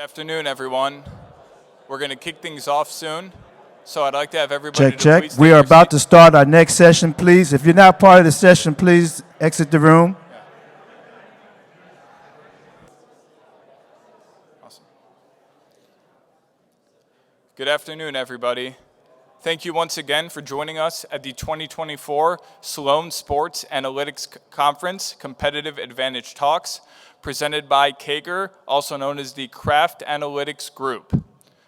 Afternoon, everyone. We're going to kick things off soon, so I'd like to have everybody Check. please We take are your about seats. to start our next session, please. If you're not part of the session, please exit the room. Awesome. Good afternoon, everybody. Thank you once again for joining us at the 2024 Sloan Sports Analytics Conference Competitive Advantage Talks, presented by Kager, also known as the Craft Analytics Group.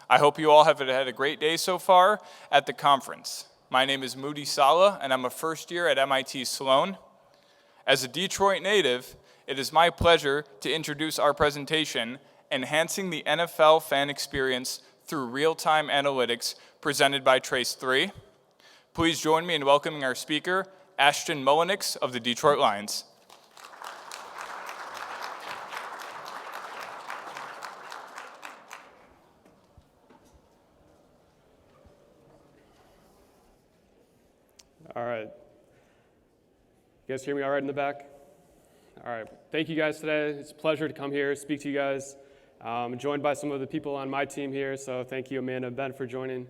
I hope you all have had a great day so far at the conference. My name is Moody Sala, and I'm a first year at MIT Sloan. As a Detroit native, it is my pleasure to introduce our presentation, Enhancing the NFL Fan Experience Through Real-Time Analytics, presented by Trace3. Please join me in welcoming our speaker, Ashton Mullenix of the Detroit Lions. All right. You guys hear me all right in the back? All right. Thank you guys today. It's a pleasure to come here, speak to you guys. I'm joined by some of the people on my team here, so thank you, Amanda and Ben, for joining.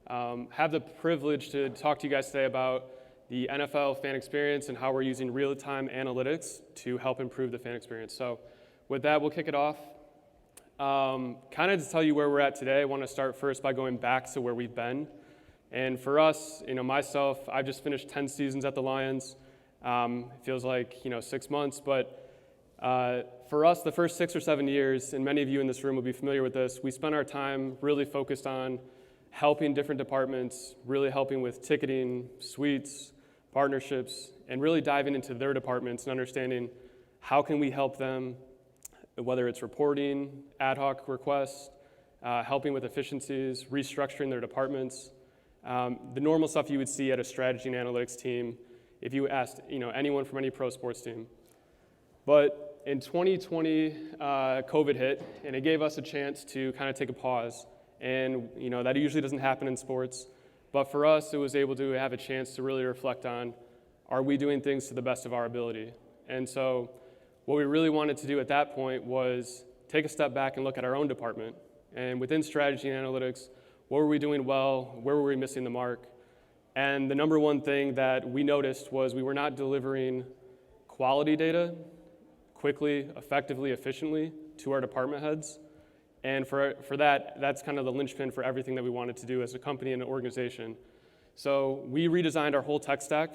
Have the privilege to talk to you guys today about the NFL fan experience and how we're using real-time analytics to help improve the fan experience. So with that, we'll kick it off. Kind of to tell you where we're at today, I want to start first by going back to where we've been. And for us, myself, I've just finished 10 seasons at the Lions. It feels like, 6 months, but for us, the first 6 or 7 years, and many of you in this room will be familiar with this, we spent our time really focused on helping different departments, really helping with ticketing, suites, partnerships, and really diving into their departments and understanding how can we help them, whether it's reporting, ad hoc requests, helping with efficiencies, restructuring their departments. The normal stuff you would see at a strategy and analytics team if you asked anyone from any pro sports team. But in 2020, COVID hit, and it gave us a chance to kind of take a pause. And that usually doesn't happen in sports. But for us, it was able to have a chance to really reflect on, are we doing things to the best of our ability? And so what we really wanted to do at that point was take a step back and look at our own department. And within strategy and analytics, what were we doing well? Where were we missing the mark? And the number one thing that we noticed was we were not delivering quality data quickly, effectively, efficiently to our department heads. And for that, that's kind of the linchpin for everything that we wanted to do as a company and an organization. So we redesigned our whole tech stack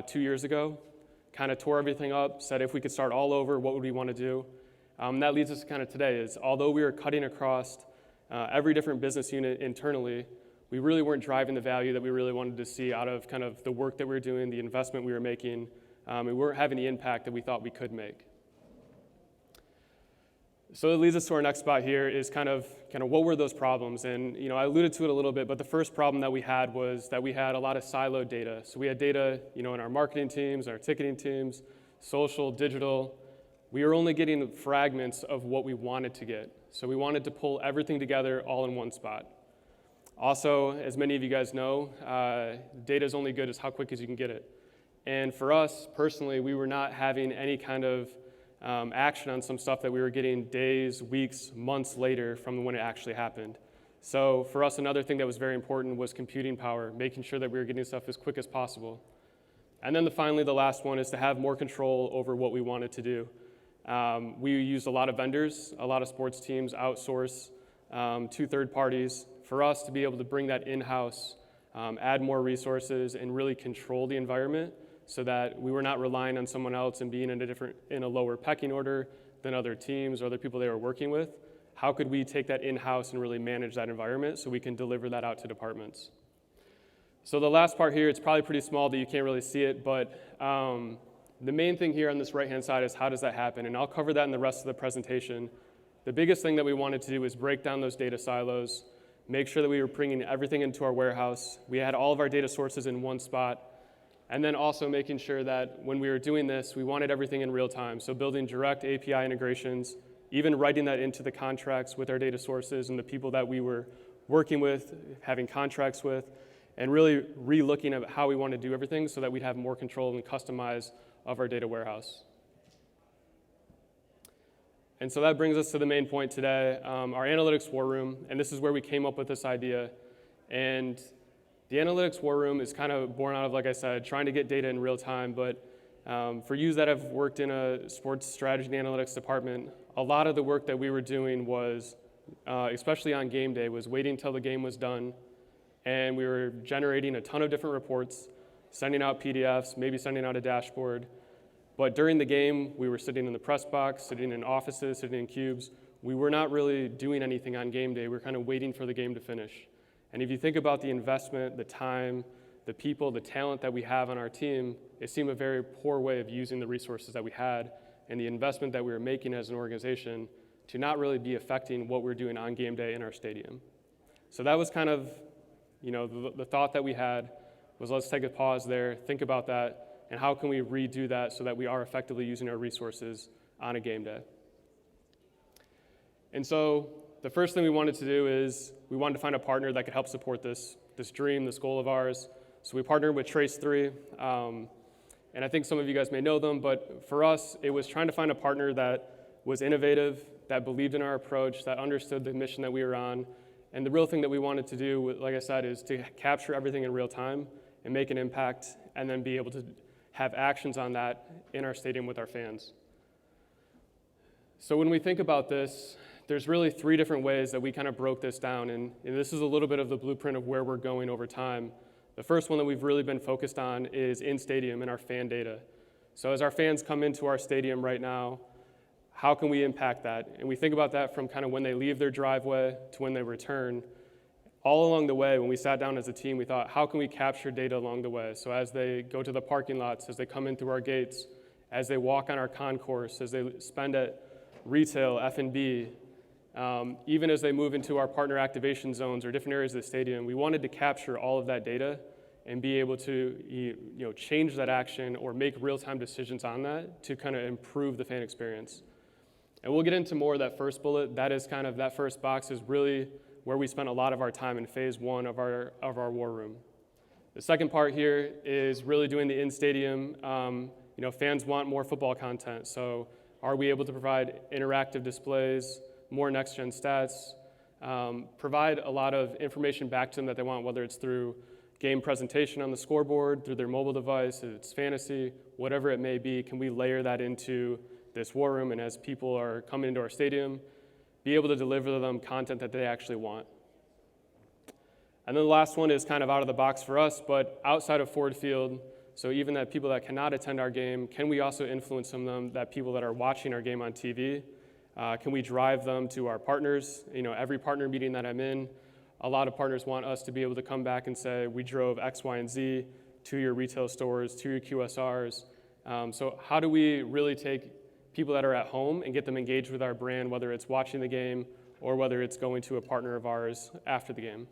2 years ago, kind of tore everything up, said if we could start all over, what would we want to do? That leads us to kind of today is, although we were cutting across every different business unit internally, we really weren't driving the value that we really wanted to see out of kind of the work that we were doing, the investment we were making. We weren't having the impact that we thought we could make. So it leads us to our next spot here is kind of what were those problems? And I alluded to it a little bit, but the first problem that we had was that we had a lot of siloed data. So we had data, in our marketing teams, our ticketing teams, social, digital. We were only getting fragments of what we wanted to get. So we wanted to pull everything together all in one spot. Also, as many of you guys know, data is only good as how quick as you can get it. And for us, personally, we were not having any kind of action on some stuff that we were getting days, weeks, months later from when it actually happened. So for us, another thing that was very important was computing power, making sure that we were getting stuff as quick as possible. And then finally, the last one is to have more control over what we wanted to do. We used a lot of vendors, a lot of sports teams outsource to third parties. For us to be able to bring that in-house, add more resources, and really control the environment so that we were not relying on someone else and being in a lower pecking order than other teams or other people they were working with. How could we take that in-house and really manage that environment so we can deliver that out to departments? So the last part here, it's probably pretty small that you can't really see it, but the main thing here on this right-hand side is how does that happen? And I'll cover that in the rest of the presentation. The biggest thing that we wanted to do is break down those data silos, make sure that we were bringing everything into our warehouse. We had all of our data sources in one spot, and then also making sure that when we were doing this, we wanted everything in real time. So building direct API integrations, even writing that into the contracts with our data sources and the people that we were working with, having contracts with, and really re-looking at how we want to do everything so that we'd have more control and customize of our data warehouse. And so that brings us to the main point today, our analytics war room, and this is where we came up with this idea. And the analytics war room is kind of born out of, like I said, trying to get data in real time, but for you that have worked in a sports strategy and analytics department, a lot of the work that we were doing was, especially on game day, was waiting until the game was done, and we were generating a ton of different reports, sending out PDFs, maybe sending out a dashboard. But during the game, we were sitting in the press box, sitting in offices, sitting in cubes. We were not really doing anything on game day. We were kind of waiting for the game to finish. And if you think about the investment, the time, the people, the talent that we have on our team, it seemed a very poor way of using the resources that we had and the investment that we were making as an organization to not really be affecting what we're doing on game day in our stadium. So that was kind of, the thought that we had was, let's take a pause there, think about that, and how can we redo that so that we are effectively using our resources on a game day. And so the first thing we wanted to do is we wanted to find a partner that could help support this dream, this goal of ours. So we partnered with Trace3, and I think some of you guys may know them, but for us, it was trying to find a partner that was innovative, that believed in our approach, that understood the mission that we were on. And the real thing that we wanted to do, like I said, is to capture everything in real time and make an impact, and then be able to have actions on that in our stadium with our fans. So when we think about this, there's really 3 different ways that we kind of broke this down, and this is a little bit of the blueprint of where we're going over time. The first one that we've really been focused on is in-stadium and our fan data. So as our fans come into our stadium right now, how can we impact that? And we think about that from kind of when they leave their driveway to when they return. All along the way, when we sat down as a team, we thought, how can we capture data along the way? So as they go to the parking lots, as they come in through our gates, as they walk on our concourse, as they spend at retail, F&B, even as they move into our partner activation zones or different areas of the stadium, we wanted to capture all of that data and be able to change that action or make real-time decisions on that to kind of improve the fan experience. And we'll get into more of that first bullet. That is kind of, that first box is really where we spent a lot of our time in phase 1 of our war room. The second part here is really doing the in-stadium. Fans want more football content, so are we able to provide interactive displays, more next-gen stats, provide a lot of information back to them that they want, whether it's through game presentation on the scoreboard, through their mobile device, if it's fantasy, whatever it may be. Can we layer that into this war room, and as people are coming into our stadium, be able to deliver them content that they actually want? And then the last one is kind of out of the box for us, but outside of Ford Field, so even that people that cannot attend our game, can we also influence some of them, that people that are watching our game on TV, can we drive them to our partners? Every partner meeting that I'm in, a lot of partners want us to be able to come back and say, we drove X, Y, and Z to your retail stores, to your QSRs. So how do we really take people that are at home and get them engaged with our brand, whether it's watching the game or whether it's going to a partner of ours after the game?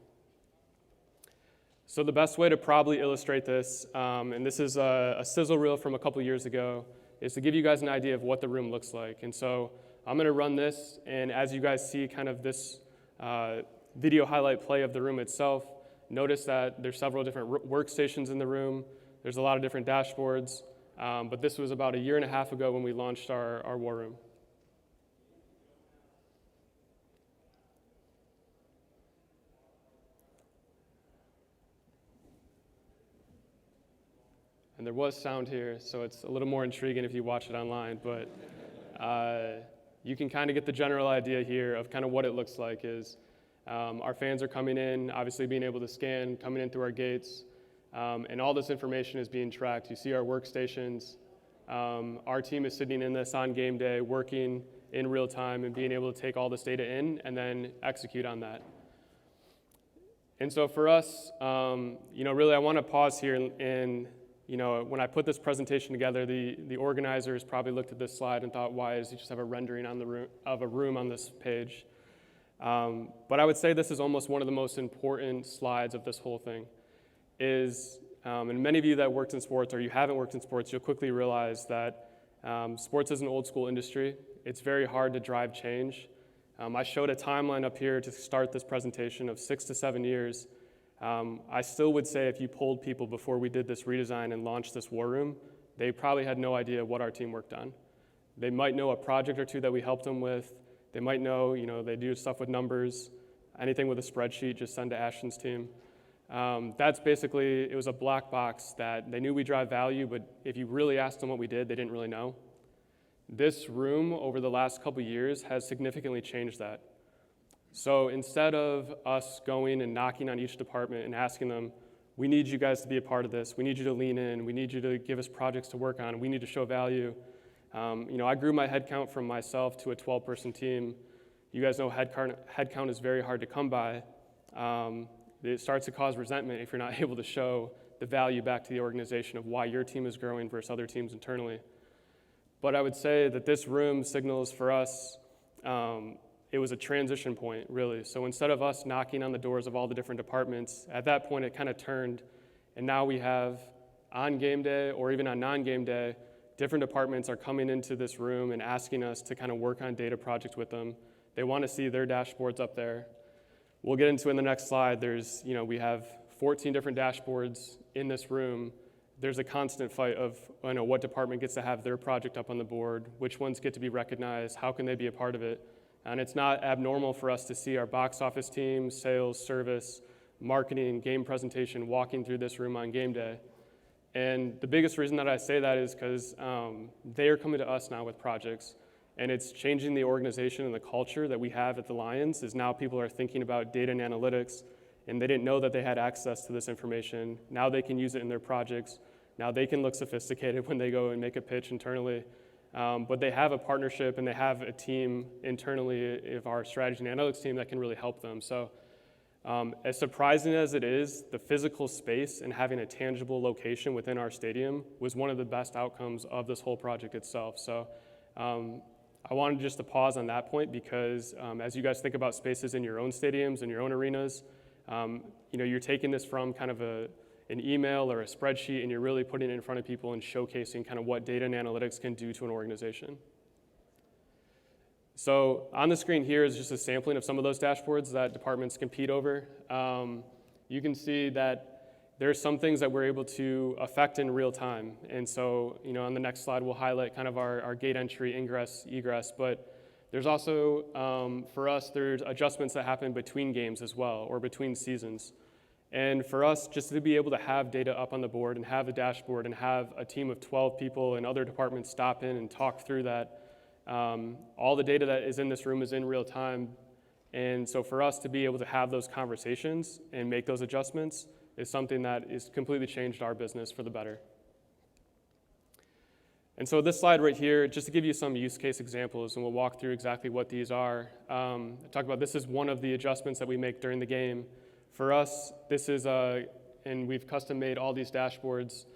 So the best way to probably illustrate this, and this is a sizzle reel from a couple years ago, is to give you guys an idea of what the room looks like. And so I'm going to run this, and as you guys see kind of this video highlight play of the room itself, notice that there's several different workstations in the room. There's a lot of different dashboards. But this was about 1.5 years ago when we launched our war room. And there was sound here, so it's a little more intriguing if you watch it online, but you can kind of get the general idea here of kind of what it looks like is our fans are coming in, obviously being able to scan, coming in through our gates, and all this information is being tracked. You see our workstations. Our team is sitting in this on game day, working in real time and being able to take all this data in and then execute on that. And so for us, really I want to pause here and when I put this presentation together, the organizers probably looked at this slide and thought, why does he just have a rendering of a room on this page? But I would say this is almost one of the most important slides of this whole thing. And many of you that worked in sports or you haven't worked in sports, you'll quickly realize that sports is an old school industry. It's very hard to drive change. I showed a timeline up here to start this presentation of 6 to 7 years. I still would say if you polled people before we did this redesign and launched this war room, they probably had no idea what our team worked on. They might know a project or two that we helped them with. They might know, they do stuff with numbers. Anything with a spreadsheet, just send to Ashton's team. That's basically, it was a black box that they knew we drive value, but if you really asked them what we did, they didn't really know. This room over the last couple years has significantly changed that. So instead of us going and knocking on each department and asking them, we need you guys to be a part of this, we need you to lean in, we need you to give us projects to work on, we need to show value. I grew my headcount from myself to a 12-person team. You guys know headcount is very hard to come by. It starts to cause resentment if you're not able to show the value back to the organization of why your team is growing versus other teams internally. But I would say that this room signals for us, it was a transition point, really. So instead of us knocking on the doors of all the different departments, at that point it kind of turned, and now we have, on game day or even on non-game day, different departments are coming into this room and asking us to kind of work on data projects with them. They want to see their dashboards up there. We'll get into in the next slide, we have 14 different dashboards in this room. There's a constant fight of what department gets to have their project up on the board, which ones get to be recognized, how can they be a part of it. And it's not abnormal for us to see our box office team, sales, service, marketing, game presentation walking through this room on game day. And the biggest reason that I say that is because they are coming to us now with projects. And it's changing the organization and the culture that we have at the Lions is now people are thinking about data and analytics, and they didn't know that they had access to this information. Now they can use it in their projects. Now they can look sophisticated when they go and make a pitch internally. But they have a partnership and they have a team internally of our strategy and analytics team that can really help them. So as surprising as it is, the physical space and having a tangible location within our stadium was one of the best outcomes of this whole project itself. So I wanted just to pause on that point because as you guys think about spaces in your own stadiums and your own arenas, you're taking this from kind of an email or a spreadsheet and you're really putting it in front of people and showcasing kind of what data and analytics can do to an organization. So on the screen here is just a sampling of some of those dashboards that departments compete over. You can see that there's some things that we're able to affect in real time. And so, on the next slide, we'll highlight kind of our gate entry, ingress, egress. But there's also, for us, there's adjustments that happen between games as well, or between seasons. And for us, just to be able to have data up on the board and have the dashboard and have a team of 12 people and other departments stop in and talk through that, all the data that is in this room is in real time. And so for us to be able to have those conversations and make those adjustments is something that has completely changed our business for the better. And so this slide right here, just to give you some use case examples, and we'll walk through exactly what these are. Talk about this is one of the adjustments that we make during the game. For us, this is, and we've custom made all these dashboards.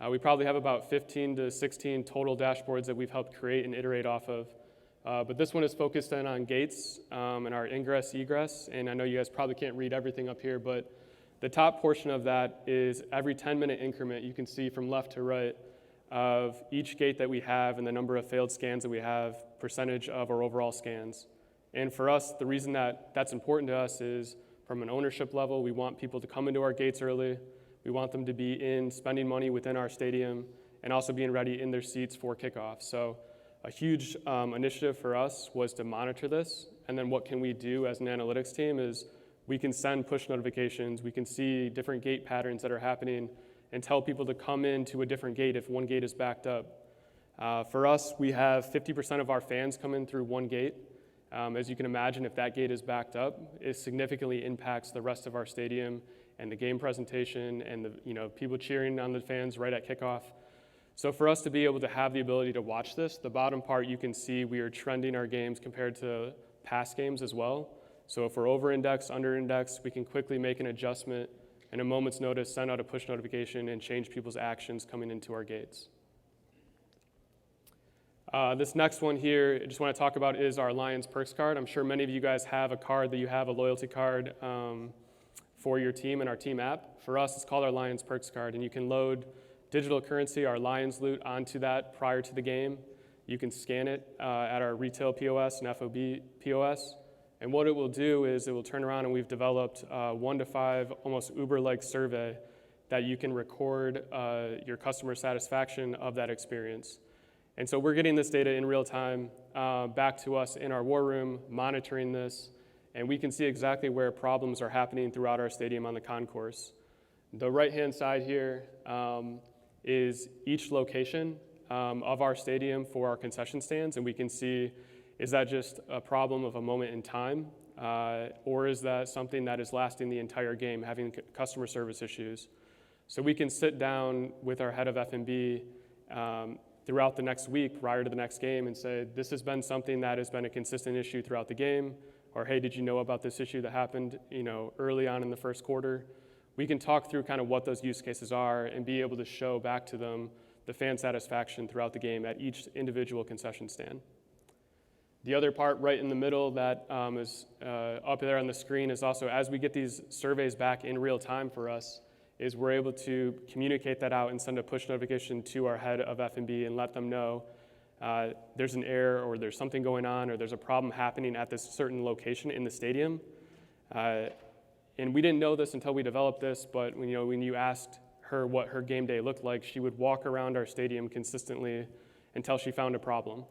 We probably have about 15 to 16 total dashboards that we've helped create and iterate off of. But this one is focused in on gates and our ingress, egress. And I know you guys probably can't read everything up here, but the top portion of that is every 10-minute increment you can see from left to right of each gate that we have and the number of failed scans that we have, percentage of our overall scans. And for us, the reason that that's important to us is from an ownership level, we want people to come into our gates early. We want them to be in spending money within our stadium and also being ready in their seats for kickoff. So a huge initiative for us was to monitor this. And then what can we do as an analytics team is we can send push notifications. We can see different gate patterns that are happening and tell people to come into a different gate if one gate is backed up. For us, we have 50% of our fans come in through one gate. As you can imagine, if that gate is backed up, it significantly impacts the rest of our stadium and the game presentation and the people cheering on the fans right at kickoff. So for us to be able to have the ability to watch this, the bottom part you can see we are trending our games compared to past games as well. So if we're over-indexed, under-indexed, we can quickly make an adjustment and a moment's notice, send out a push notification and change people's actions coming into our gates. This next one here, I just want to talk about is our Lions Perks card. I'm sure many of you guys have a card that you have a loyalty card for your team in our team app. For us, it's called our Lions Perks card, and you can load digital currency, our Lions loot, onto that prior to the game. You can scan it at our retail POS and FOB POS. And what it will do is it will turn around and we've developed a 1 to 5, almost Uber-like survey that you can record your customer satisfaction of that experience. And so we're getting this data in real time back to us in our war room, monitoring this, and we can see exactly where problems are happening throughout our stadium on the concourse. The right-hand side here is each location of our stadium for our concession stands, and we can see, is that just a problem of a moment in time, or is that something that is lasting the entire game, having customer service issues? So we can sit down with our head of F&B throughout the next week prior to the next game and say, this has been something that has been a consistent issue throughout the game, or hey, did you know about this issue that happened early on in the first quarter? We can talk through kind of what those use cases are and be able to show back to them the fan satisfaction throughout the game at each individual concession stand. The other part right in the middle that is up there on the screen is also, as we get these surveys back in real time for us, is we're able to communicate that out and send a push notification to our head of F&B and let them know there's an error or there's something going on or there's a problem happening at this certain location in the stadium. And we didn't know this until we developed this, but when you asked her what her game day looked like, she would walk around our stadium consistently until she found a problem.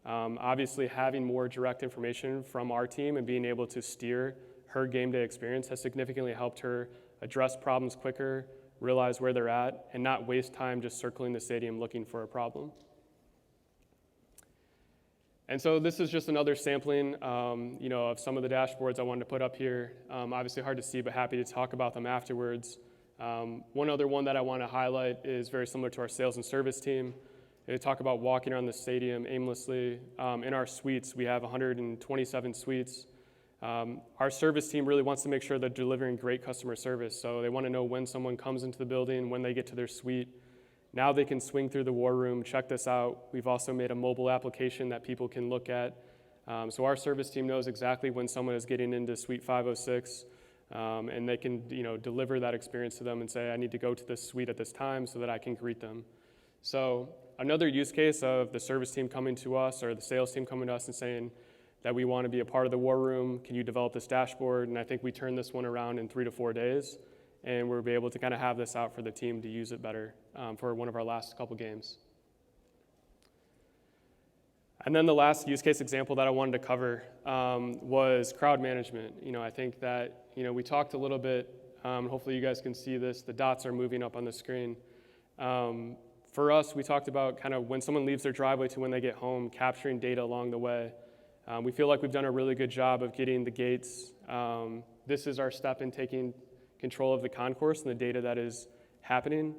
Obviously, having more direct information from our team and being able to steer her game day experience has significantly helped her address problems quicker, realize where they're at, and not waste time just circling the stadium looking for a problem. And so this is just another sampling of some of the dashboards I wanted to put up here. Obviously hard to see, but happy to talk about them afterwards. One other one that I want to highlight is very similar to our sales and service team. They talk about walking around the stadium aimlessly. In our suites, we have 127 suites. Our service team really wants to make sure they're delivering great customer service. So they want to know when someone comes into the building, when they get to their suite. Now they can swing through the war room, check this out. We've also made a mobile application that people can look at. So our service team knows exactly when someone is getting into suite 506, and they can deliver that experience to them and say, I need to go to this suite at this time so that I can greet them. So another use case of the service team coming to us or the sales team coming to us and saying that we want to be a part of the war room, can you develop this dashboard? And I think we turned this one around in 3 to 4 days, and we'll be able to kind of have this out for the team to use it better for one of our last couple games. And then the last use case example that I wanted to cover was crowd management. I think that we talked a little bit, hopefully you guys can see this, the dots are moving up on the screen. For us, we talked about kind of when someone leaves their driveway to when they get home, capturing data along the way. We feel like we've done a really good job of getting the gates. This is our step in taking control of the concourse and the data that is happening.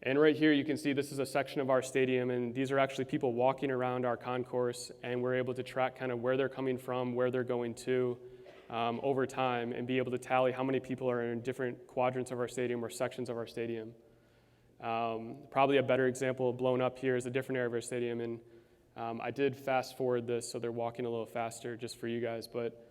And right here you can see this is a section of our stadium, and these are actually people walking around our concourse, and we're able to track kind of where they're coming from, where they're going to over time, and be able to tally how many people are in different quadrants of our stadium or sections of our stadium. Probably a better example blown up here is a different area of our stadium, and I did fast forward this so they're walking a little faster just for you guys, but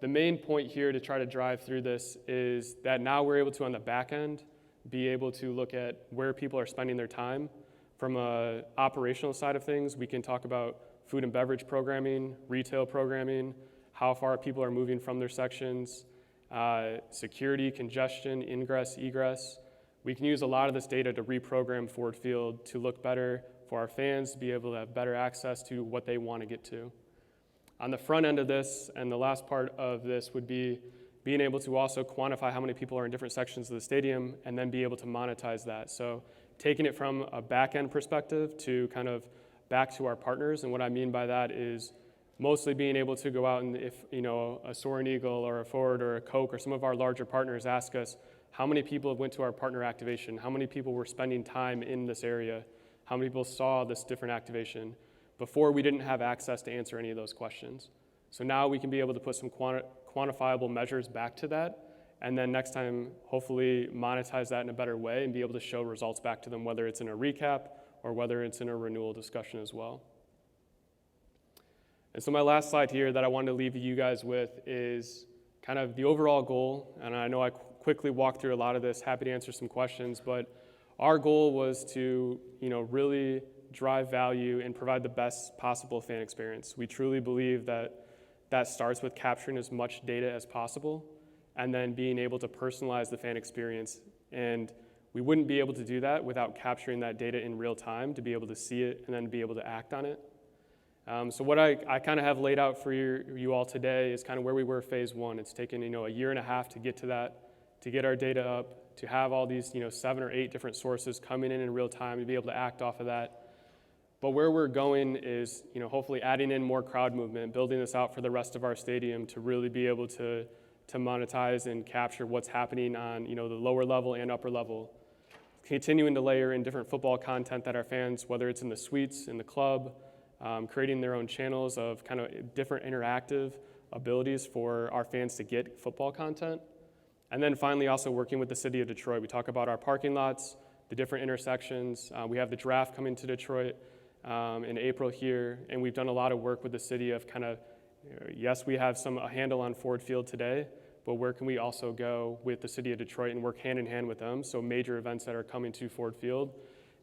the main point here to try to drive through this is that now we're able to, on the back end, be able to look at where people are spending their time. From an operational side of things, we can talk about food and beverage programming, retail programming, how far people are moving from their sections, security, congestion, ingress, egress. We can use a lot of this data to reprogram Ford Field to look better for our fans, to be able to have better access to what they want to get to. On the front end of this, and the last part of this would be being able to also quantify how many people are in different sections of the stadium and then be able to monetize that. So taking it from a back-end perspective to kind of back to our partners, and what I mean by that is mostly being able to go out and if a Soaring Eagle or a Ford or a Coke or some of our larger partners ask us, how many people went to our partner activation? How many people were spending time in this area? How many people saw this different activation? Before, we didn't have access to answer any of those questions. So now we can be able to put some quantifiable measures back to that, and then next time, hopefully monetize that in a better way and be able to show results back to them, whether it's in a recap or whether it's in a renewal discussion as well. And so my last slide here that I wanted to leave you guys with is kind of the overall goal, and I know I quickly walked through a lot of this, happy to answer some questions, but our goal was to really drive value and provide the best possible fan experience. We truly believe that starts with capturing as much data as possible and then being able to personalize the fan experience. And we wouldn't be able to do that without capturing that data in real time to be able to see it and then be able to act on it. So what I kind of have laid out for you all today is kind of where we were phase one. It's taken, a year and a half to get to that, to get our data up, to have all these, 7 or 8 different sources coming in real time to be able to act off of that. But where we're going is, hopefully adding in more crowd movement, building this out for the rest of our stadium to really be able to monetize and capture what's happening on, the lower level and upper level. Continuing to layer in different football content that our fans, whether it's in the suites, in the club, creating their own channels of kind of different interactive abilities for our fans to get football content. And then finally also working with the city of Detroit. We talk about our parking lots, the different intersections. We have the draft coming to Detroit in April here, and we've done a lot of work with the city of kind of, yes, we have a handle on Ford Field today, but where can we also go with the city of Detroit and work hand in hand with them? So major events that are coming to Ford Field,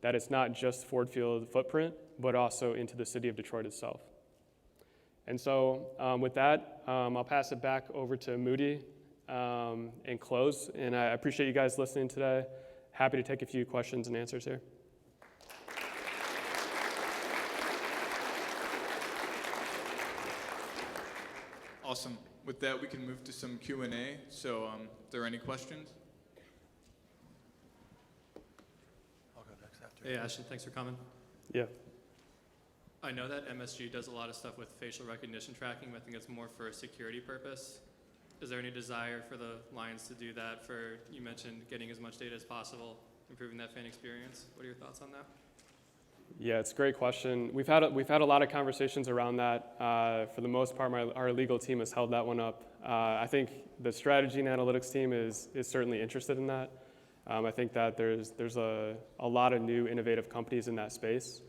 that it's not just Ford Field footprint, but also into the city of Detroit itself. And so with that, I'll pass it back over to Moody and close. And I appreciate you guys listening today. Happy to take a few questions and answers here. Awesome. With that, we can move to some Q&A. So if there are any questions? I'll go next after. Hey, Ashton, thanks for coming. Yeah. I know that MSG does a lot of stuff with facial recognition tracking, but I think it's more for a security purpose. Is there any desire for the Lions to do that you mentioned getting as much data as possible, improving that fan experience? What are your thoughts on that? Yeah, it's a great question. We've had a lot of conversations around that. For the most part, our legal team has held that one up. I think the strategy and analytics team is certainly interested in that. I think that there's a lot of new innovative companies in that space.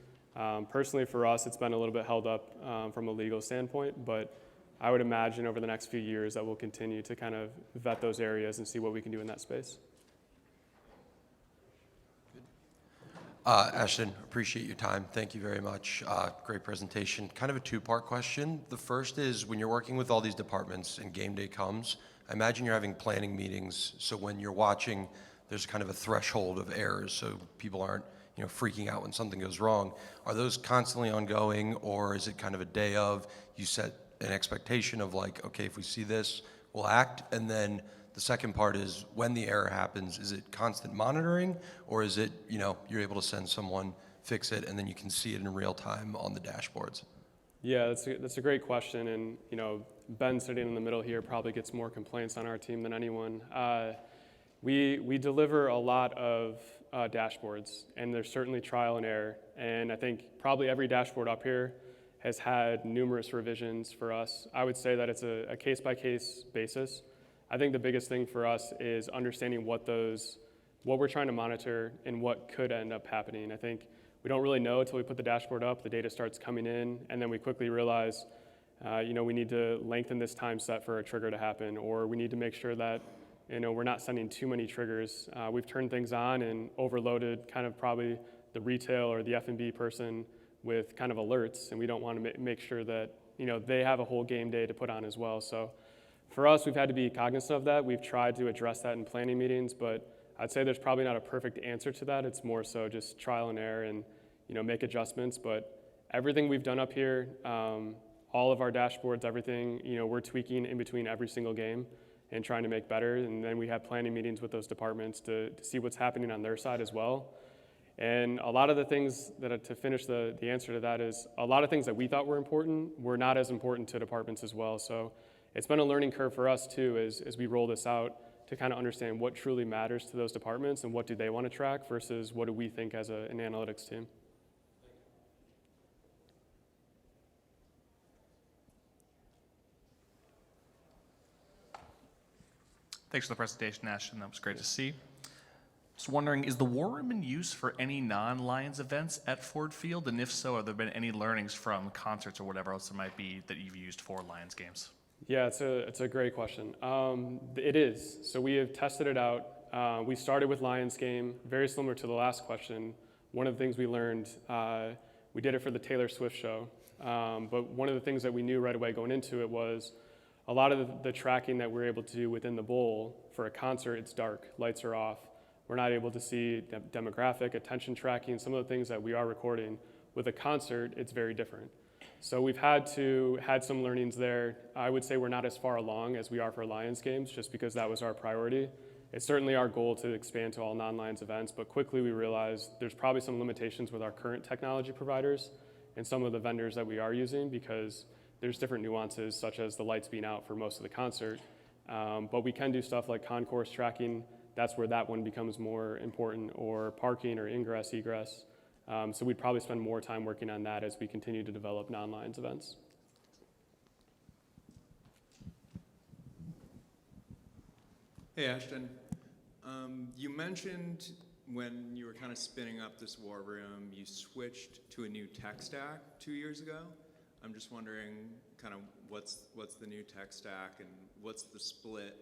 Personally, for us, it's been a little bit held up from a legal standpoint, but I would imagine over the next few years that we'll continue to kind of vet those areas and see what we can do in that space. Ashton, appreciate your time. Thank you very much. Great presentation. Kind of a two-part question. The first is, when you're working with all these departments and game day comes, I imagine you're having planning meetings, so when you're watching, there's kind of a threshold of errors, so people aren't freaking out when something goes wrong. Are those constantly ongoing, or is it kind of a day of, you set an expectation of like, okay, if we see this, we'll act, and then the second part is, when the error happens, is it constant monitoring, or is it, you're able to send someone, fix it, and then you can see it in real time on the dashboards? Yeah, that's a great question, and Ben sitting in the middle here probably gets more complaints on our team than anyone. We deliver a lot of dashboards, and there's certainly trial and error, and I think probably every dashboard up here has had numerous revisions for us. I would say that it's a case-by-case basis. I think the biggest thing for us is understanding what we're trying to monitor and what could end up happening. I think we don't really know until we put the dashboard up, the data starts coming in, and then we quickly realize, we need to lengthen this time set for a trigger to happen, or we need to make sure that, we're not sending too many triggers. We've turned things on and overloaded kind of probably the retail or the F&B person with kind of alerts, and we don't want to make sure that, they have a whole game day to put on as well. So for us, we've had to be cognizant of that. We've tried to address that in planning meetings, but I'd say there's probably not a perfect answer to that. It's more so just trial and error and, make adjustments. But everything we've done up here, all of our dashboards, everything, we're tweaking in between every single game and trying to make better. And then we have planning meetings with those departments to see what's happening on their side as well. And a lot of the things to finish the answer to that is, a lot of things that we thought were important were not as important to departments as well. So it's been a learning curve for us too, as we roll this out, to kind of understand what truly matters to those departments and what do they want to track versus what do we think as an analytics team. Thanks for the presentation, Ashton. That was great to see. Just wondering, is the War Room in use for any non-Lions events at Ford Field? And if so, have there been any learnings from concerts or whatever else it might be that you've used for Lions games? Yeah, it's a great question. It is. So we have tested it out. We started with Lions game, very similar to the last question. One of the things we learned, we did it for the Taylor Swift show. But one of the things that we knew right away going into it was a lot of the tracking that we're able to do within the bowl for a concert, it's dark, lights are off. we're not able to see demographic, attention tracking, some of the things that we are recording. With a concert, it's very different. So we've had some learnings there. I would say we're not as far along as we are for Lions games, just because that was our priority. It's certainly our goal to expand to all non-Lions events, but quickly we realized there's probably some limitations with our current technology providers and some of the vendors that we are using, because there's different nuances, such as the lights being out for most of the concert. But we can do stuff like concourse tracking. That's where that one becomes more important, or parking or ingress, egress. So we'd probably spend more time working on that as we continue to develop non-Lions events. Hey, Ashton. You mentioned when you were kind of spinning up this war room, you switched to a new tech stack 2 years ago. I'm just wondering kind of what's the new tech stack, and what's the split,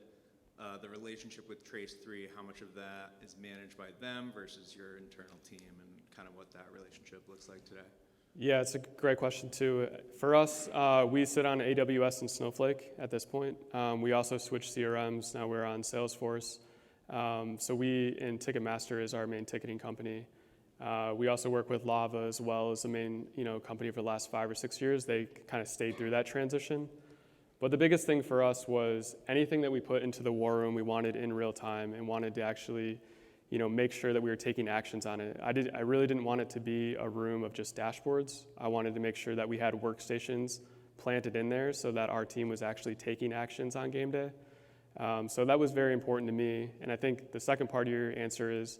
the relationship with Trace3, how much of that is managed by them versus your internal team, and kind of what that relationship looks like today? Yeah, it's a great question too. For us, we sit on AWS and Snowflake at this point. We also switched CRMs. Now we're on Salesforce. So in Ticketmaster is our main ticketing company. We also work with Lava as well as the main company for the last 5 or 6 years. They kind of stayed through that transition. But the biggest thing for us was anything that we put into the war room, we wanted in real time and wanted to actually make sure that we were taking actions on it. I really didn't want it to be a room of just dashboards. I wanted to make sure that we had workstations planted in there so that our team was actually taking actions on game day. So that was very important to me. And I think the second part of your answer is,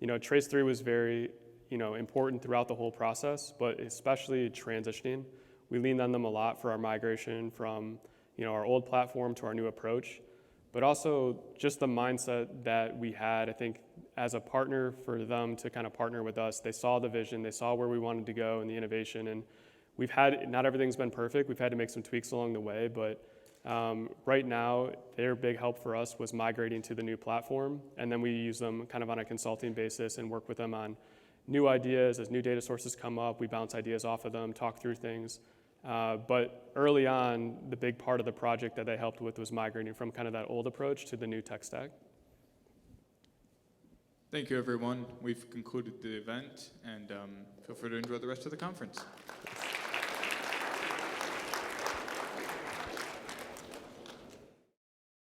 Trace3 was very, important throughout the whole process, but especially transitioning. We leaned on them a lot for our migration from, our old platform to our new approach, but also just the mindset that we had. I think as a partner for them to kind of partner with us, they saw the vision, they saw where we wanted to go and the innovation, and not everything's been perfect. We've had to make some tweaks along the way, but right now, their big help for us was migrating to the new platform, and then we use them kind of on a consulting basis and work with them on new ideas. As new data sources come up, we bounce ideas off of them, talk through things. But early on, the big part of the project that they helped with was migrating from kind of that old approach to the new tech stack. Thank you, everyone. We've concluded the event, and feel free to enjoy the rest of the conference.